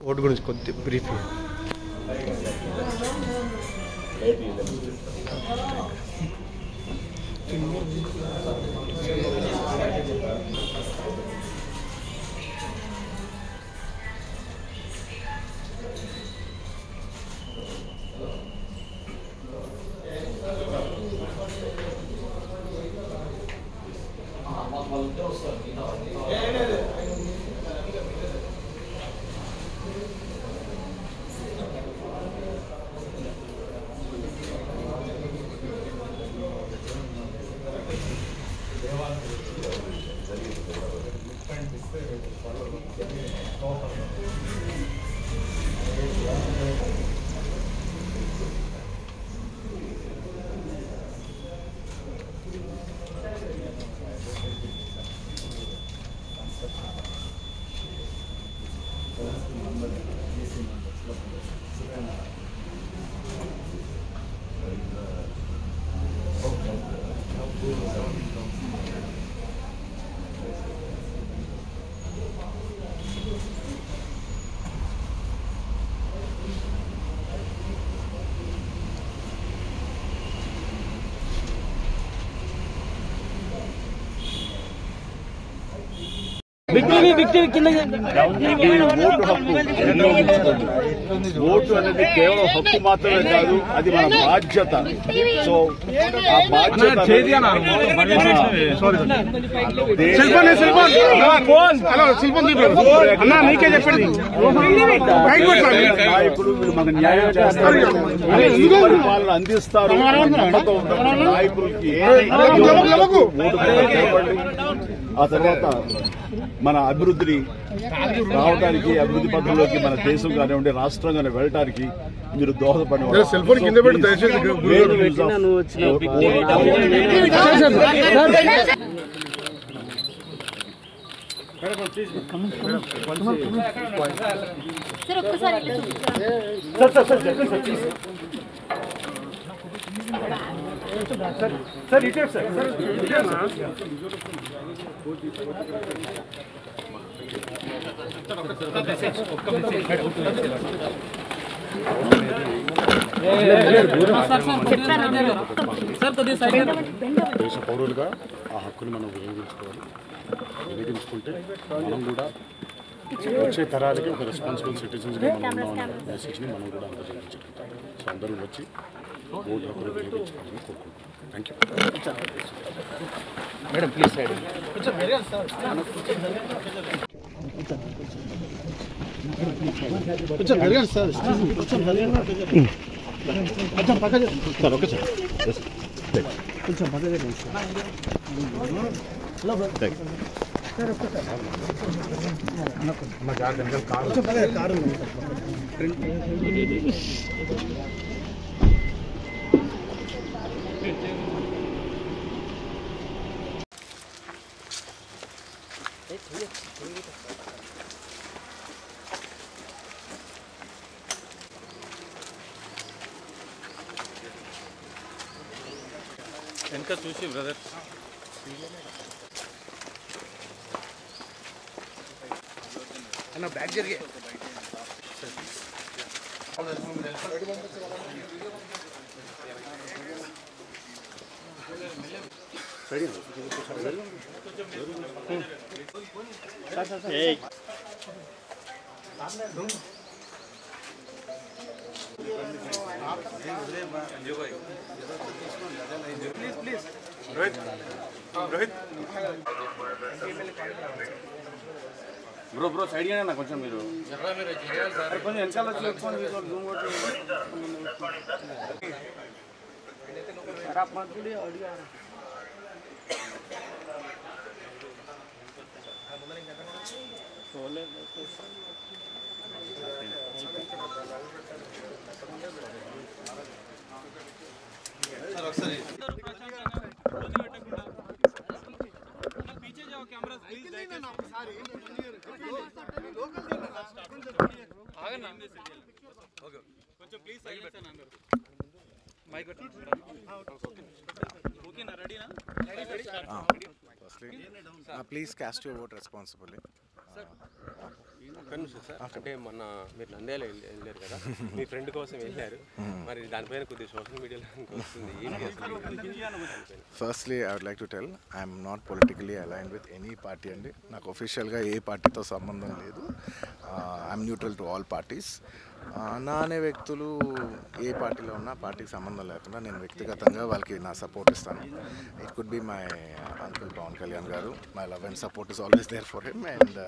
Vote గురించి కొద్ది brief. Vote అనేది కేవలం హక్కు మాత్రమే కాదు, అది మన బాధ్యత. సో ఆ బాధ్యత నాయకులు మన న్యాయం చేస్తారు, పరిపాలన అందిస్తారు నమ్మకం ఉంటుంది నాయకులకి. ఆ తర్వాత మన అభివృద్ధిని రావడానికి, అభివృద్ధి పథంలోకి మన దేశం కానివ్వండి రాష్ట్రం కానీ వెళ్ళడానికి మీరు దోహదపడిన సార్ ఇటే సార్ దేశ పౌరులుగా ఆ హక్కుని మనం వినియోగించుకుంటే మనం కూడా వచ్చే తరాలకి ఒక రెస్పాన్సిబుల్ సిటిజన్స్గా మనం ఉన్నామనే మెసేజ్ని మనం కూడా అందజేయించుకుంటాం. సో అందరూ వచ్చి ఓటు హక్కును వినియోగించుకోవాలని కోరుకుంటున్నాం. Thank you madam. Please side sir. Okay sir. కొంచెం పక్కన కారు వెనక చూసి బ్రదర్ అన్న బ్యాగ్ జరిగే ప్లీజ్ రోహిత్ బ్రో సైడ్ గానే కొంచెం మీరు కొంచెం వెనకాల पीछे जाओ कैमरा प्लीज ఆగండి ఓకే కొంచెం ప్లీజ్ సైలెన్స్ అని అందరూ మైక్ ఓకేనా రెడీనా Firstly, please cast your vote responsibly. ఒక్క నిమిషం సార్, అంటే మొన్న మీరు నంద్యాల వెళ్ళారు కదా, మీ ఫ్రెండ్ కోసం వెళ్ళారు, మరి దానిపైన కొద్దిగా సోషల్ మీడియాలో వస్తుంది ఏంటి అసలు? Firstly I would like to tell I'm not politically aligned with any party అండి. నాకు ఒఫిషియల్గా ఏ పార్టీతో సంబంధం లేదు. I'm neutral to all parties. నా అనే వ్యక్తులు ఏ పార్టీలో ఉన్నా పార్టీకి సంబంధం లేకుండా నేను వ్యక్తిగతంగా వాళ్ళకి నా సపోర్ట్ ఇస్తాను. It could be my uncle Pawan Kalyan గారు. My love and support is always there for him. And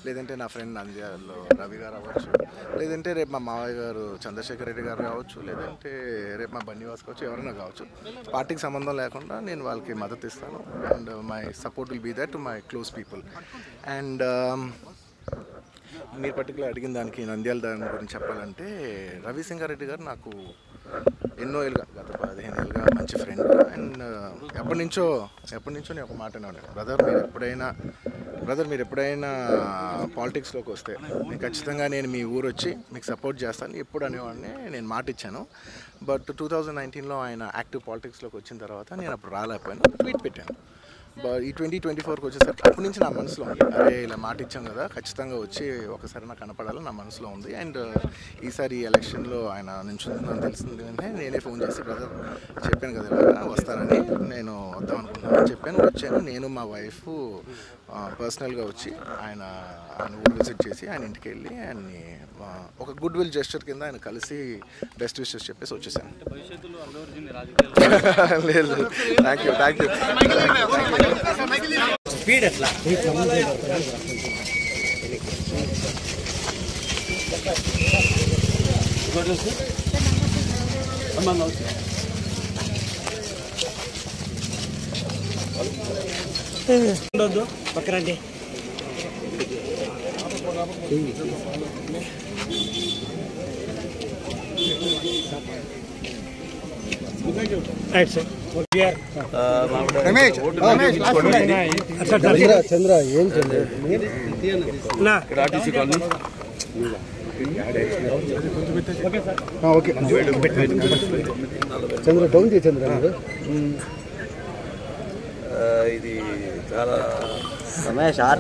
లేదంటే నా ఫ్రెండ్ నంద్యాలలో రవి గారు అవ్వచ్చు, లేదంటే రేపు మా మావయ్య గారు చంద్రశేఖర్ రెడ్డి గారు కావచ్చు, లేదంటే రేపు మా బన్నివాస్ కావచ్చు, ఎవరైనా కావచ్చు. పార్టీకి సంబంధం లేకుండా నేను వాళ్ళకి మద్దతు ఇస్తాను. And my support will be that to my close people. And మీరు పర్టికులర్ అడిగిన దానికి నంద్యాల దాని గురించి చెప్పాలంటే, రవిసింగారెడ్డి గారు నాకు ఎన్నో ఏళ్ళుగా, గత 15 ఏళ్ళుగా మంచి ఫ్రెండ్. అండ్ ఎప్పటి నుంచో నేను ఒక మాట అనేవాడిని, బ్రదర్ మీరు ఎప్పుడైనా పాలిటిక్స్లోకి వస్తే నేను ఖచ్చితంగా మీ ఊరు వచ్చి మీకు సపోర్ట్ చేస్తాను ఎప్పుడు అనేవాడిని. నేను మాట ఇచ్చాను. బట్ 2019లో ఆయన యాక్టివ్ పాలిటిక్స్లోకి వచ్చిన తర్వాత నేను అప్పుడు రాలేకపోయాను, ట్వీట్ పెట్టాను. బట్ ఈ 2024కి వచ్చేసరికి అప్పటి నుంచి నా మనసులో ఉంది, అరే ఇలా మాట ఇచ్చాం కదా, ఖచ్చితంగా వచ్చి ఒకసారి నాకు కనపడాలని నా మనసులో ఉంది. అండ్ ఈసారి ఈ ఎలక్షన్లో ఆయన నిల్చుంటుందని తెలిసింది వెంటనే నేనే ఫోన్ చేసి, బ్రదర్ చెప్పాను కదా ఇలా వస్తానని, నేను వద్దాం అనుకుంటున్నాను చెప్పాను. వచ్చాను. నేను మా వైఫ్ పర్సనల్గా వచ్చి ఆయన ఊరు విజిట్ చేసి ఆయన ఇంటికి వెళ్ళి ఆయన్ని ఒక గుడ్ విల్ జెస్చర్ కింద ఆయన కలిసి బెస్ట్ విషెస్ చెప్పేసి వచ్చేసాను. లేదు, థ్యాంక్ యూ. స్పీడ్ ఎట్లా ఉండొద్దు పక్కనండి. చంద్ర ఏం చంద్ర డౌన్ చేయి చంద్ర. ఇది చాలా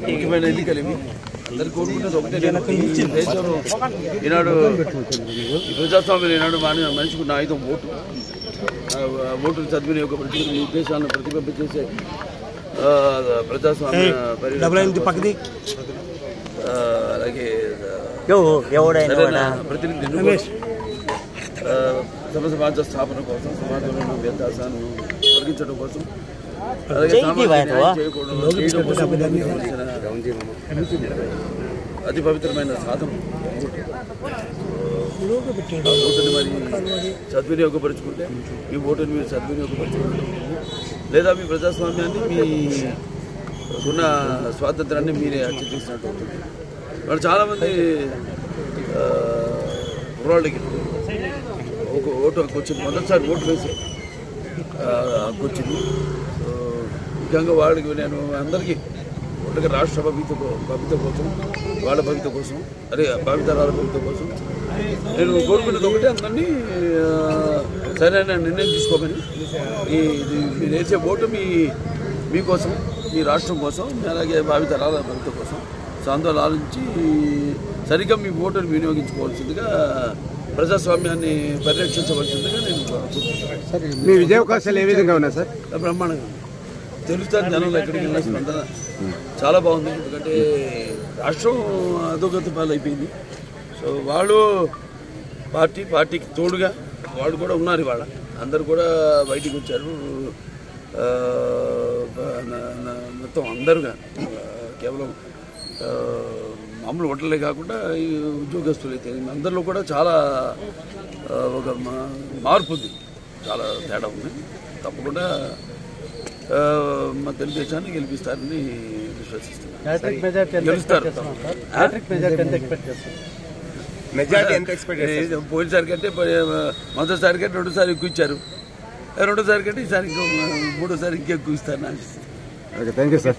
ముఖ్యమైన ఎన్నికలు ఇవి. అందరు కోరుకుంటుంది ఒకటే, దేశంలో ఈనాడు ఈ ప్రజాస్వామ్యం ఈనాడు మనిషికి ఉన్న ఆయుధం ఓటు. ఓటును సద్వినియోగపరిచి మీ ఉద్దేశాలను ప్రతిబింబించేసే ప్రజాస్వామ్య అలాగే ప్రతినిధి సమాజ స్థాపన కోసం, సమాజంలో ఉన్న వ్యత్యాసాలను తొలగించడం కోసం, అతి పవిత్రమైన సాధనం ఓటుని మరి సద్వినియోగపరుచుకుంటే, మీ ఓటుని మీరు సద్వినియోగపరుచుకుంటే, లేదా మీ ప్రజాస్వామ్యాన్ని మీ ఉన్న స్వాతంత్రాన్ని మీరే హత్య చేసినట్టు అవుతుంది. వాళ్ళు చాలామంది కుర్రాళ్ళకి ఒక ఓటు హక్కు వచ్చింది, మొదటిసారి ఓటు వేసి హక్కు వచ్చింది. ముఖ్యంగా వాళ్ళకి నేను అందరికీ ఒకటిగా రాష్ట్ర భవిత కోసం, వాళ్ళ భవిత కోసం, అదే భావితరాల భవిత కోసం నేను కోరుకునేది ఒకటే, అందరినీ సరైన నిర్ణయం తీసుకోమని. మీరు వేసే ఓటు మీకోసం, మీ రాష్ట్రం కోసం, అలాగే భావితరాల భవిత కోసం. సో అందువల్ల ఆలోచించి సరిగ్గా మీ ఓటును వినియోగించుకోవాల్సిందిగా, ప్రజాస్వామ్యాన్ని పరిరక్షించవలసిందిగా నేను కోరుకుంటున్నాను. మీ విజయావకాశాలు ఏ విధంగా ఉన్నాయి సార్? బ్రహ్మాండంగా తెలుస్తాను. జనంలో ఎక్కడికి వెళ్ళిన స్పందన చాలా బాగుంది. ఎందుకంటే రాష్ట్రం అధోగతి పాలు అయిపోయింది. సో వాళ్ళు పార్టీకి తోడుగా వాళ్ళు కూడా ఉన్నారు. ఇవాళ అందరు కూడా బయటికి వచ్చారు. మొత్తం అందరుగా, కేవలం మామూలు ఓటర్లే కాకుండా ఈ ఉద్యోగస్తులు అయితే అందరిలో కూడా చాలా ఒక మార్పు ఉంది, చాలా తేడా ఉంది. తప్పకుండా మా తెలుగుదేశాన్ని గెలిపిస్తారని విశ్వసిస్తున్నాను. గెలుస్తారు. పోయినసారి కంటే మొదటిసారి కంటే రెండోసారి ఎక్కువ ఇచ్చారు, రెండోసారి కంటే ఈసారి ఇంకో మూడోసారి ఇంకెక్కువ ఇస్తారని ఆశిస్తున్నాను. Thank you sir.